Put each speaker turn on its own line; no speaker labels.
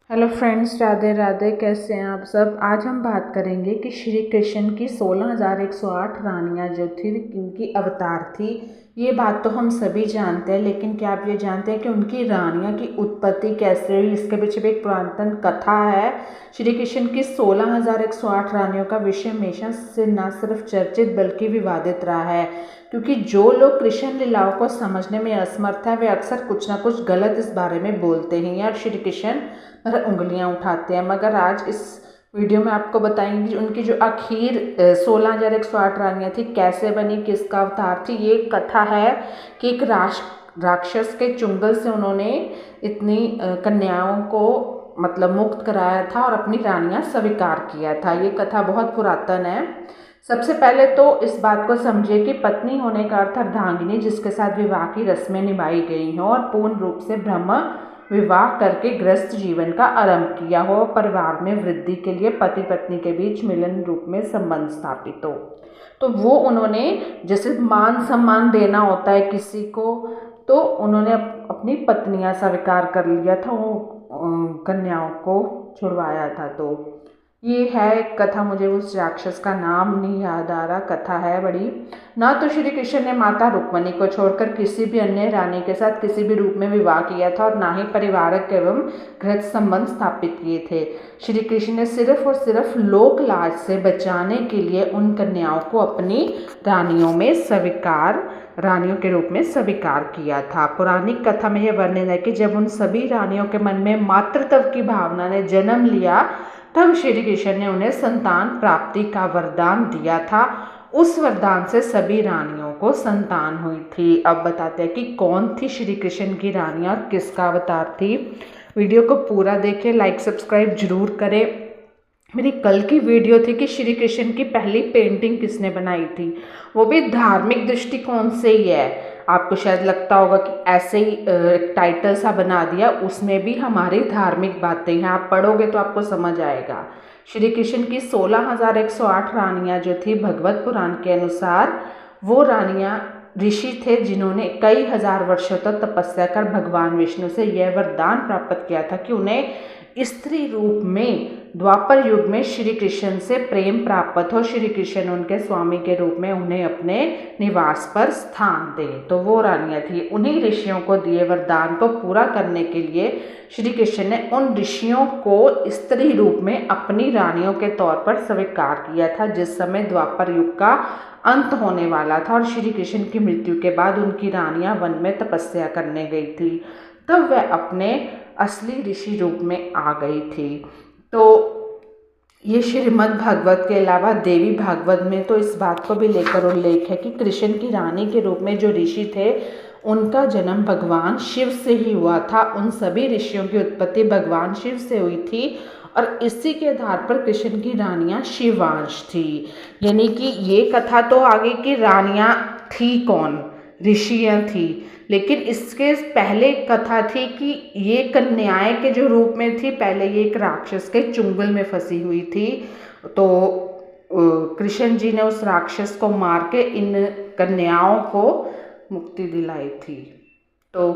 Hello friends, Radhe Radhe. कैसे हैं आप सब। आज हम बात करेंगे कि श्री कृष्ण की 16,108 रानियां जो थी इनकी अवतार थी। ये बात तो हम सभी जानते हैं, लेकिन क्या आप ये जानते हैं कि उनकी रानियां की उत्पत्ति कैसे हुई? इसके पीछे भी एक पुरातन कथा है। श्री कृष्ण की 16,108 रानियों का विषय हमेशा से न सिर्फ चर्चित बल्कि विवादित रहा है, क्योंकि जो लोग कृष्ण लीलाओं को समझने में असमर्थ हैं वे अक्सर कुछ ना कुछ गलत इस बारे में बोलते हैं या श्री कृष्ण पर उंगलियां उठाते हैं। मगर आज इस वीडियो में आपको बताएंगे उनकी जो आखिर 16,108 रानियां थी कैसे बनी, किसका अवतार थी। ये कथा है कि एक राक्षस के चुंगल से उन्होंने इतनी कन्याओं को मतलब मुक्त कराया था और अपनी रानियां स्वीकार किया था। ये कथा बहुत पुरातन है। सबसे पहले तो इस बात को समझिए कि पत्नी होने का अर्थ अर्धांगिनी, जिसके साथ विवाह की रस्में निभाई गई हों और पूर्ण रूप से ब्रह्म विवाह करके गृहस्थ जीवन का आरंभ किया हो, परिवार में वृद्धि के लिए पति पत्नी के बीच मिलन रूप में संबंध स्थापित हो। तो वो उन्होंने जैसे मान सम्मान देना होता है किसी को, तो उन्होंने अपनी पत्नियां स्वीकार कर लिया था, वो कन्याओं को छुड़वाया था। तो ये है कथा। मुझे उस राक्षस का नाम नहीं याद आ रहा। कथा है बड़ी। ना तो श्री कृष्ण ने माता रुक्मणी को छोड़कर किसी भी अन्य रानी के साथ किसी भी रूप में विवाह किया था और ना ही पारिवारिक एवं गृहस्थ संबंध स्थापित किए थे। श्री कृष्ण ने सिर्फ और सिर्फ लोक लाज से बचाने के लिए उन कन्याओं को अपनी रानियों के रूप में स्वीकार किया था। पौराणिक कथा में यह वर्णन है कि जब उन सभी रानियों के मन में मातृत्व की भावना ने जन्म लिया, तब श्री कृष्ण ने उन्हें संतान प्राप्ति का वरदान दिया था। उस वरदान से सभी रानियों को संतान हुई थी। अब बताते हैं कि कौन थी श्री कृष्ण की रानियां और किसका अवतार थी। वीडियो को पूरा देखें, लाइक सब्सक्राइब जरूर करें। मेरी कल की वीडियो थी कि श्री कृष्ण की पहली पेंटिंग किसने बनाई थी, वो भी धार्मिक दृष्टिकोण से ही है। आपको शायद लगता होगा कि ऐसे ही एक टाइटल सा बना दिया, उसमें भी हमारी धार्मिक बातें हैं। आप पढ़ोगे तो आपको समझ आएगा। श्री कृष्ण की 16,108 रानियां जो थी, भगवत पुराण के अनुसार वो रानियां ऋषि थे जिन्होंने कई हजार वर्षों तक तपस्या कर भगवान विष्णु से यह वरदान प्राप्त किया था कि उन्हें स्त्री रूप में द्वापर युग में श्री कृष्ण से प्रेम प्राप्त हो, श्री कृष्ण उनके स्वामी के रूप में उन्हें अपने निवास पर स्थान दें। तो वो रानियां थी। उन्हीं ऋषियों को दिए वरदान को पूरा करने के लिए श्री कृष्ण ने उन ऋषियों को स्त्री रूप में अपनी रानियों के तौर पर स्वीकार किया था, जिस समय द्वापर युग का अंत होने वाला था और श्री कृष्ण की मृत्यु के बाद उनकी रानियां वन में तपस्या करने गई थी। तब वह अपने असली ऋषि रूप में आ गई थी। तो ये श्रीमद् भागवत के अलावा देवी भागवत में तो इस बात को भी लेकर उल्लेख है कि कृष्ण की रानी के रूप में जो ऋषि थे उनका जन्म भगवान शिव से ही हुआ था। उन सभी ऋषियों की उत्पत्ति भगवान शिव से हुई थी और इसी के आधार पर कृष्ण की रानियां शिवांश थी। यानी कि ये कथा तो आगे की रानियां थी कौन, ऋषियां थी, लेकिन इसके पहले कथा थी कि ये कन्याएं के जो रूप में थी, पहले ये एक राक्षस के चुंगल में फंसी हुई थी। तो कृष्ण जी ने उस राक्षस को मार के इन कन्याओं को मुक्ति दिलाई थी। तो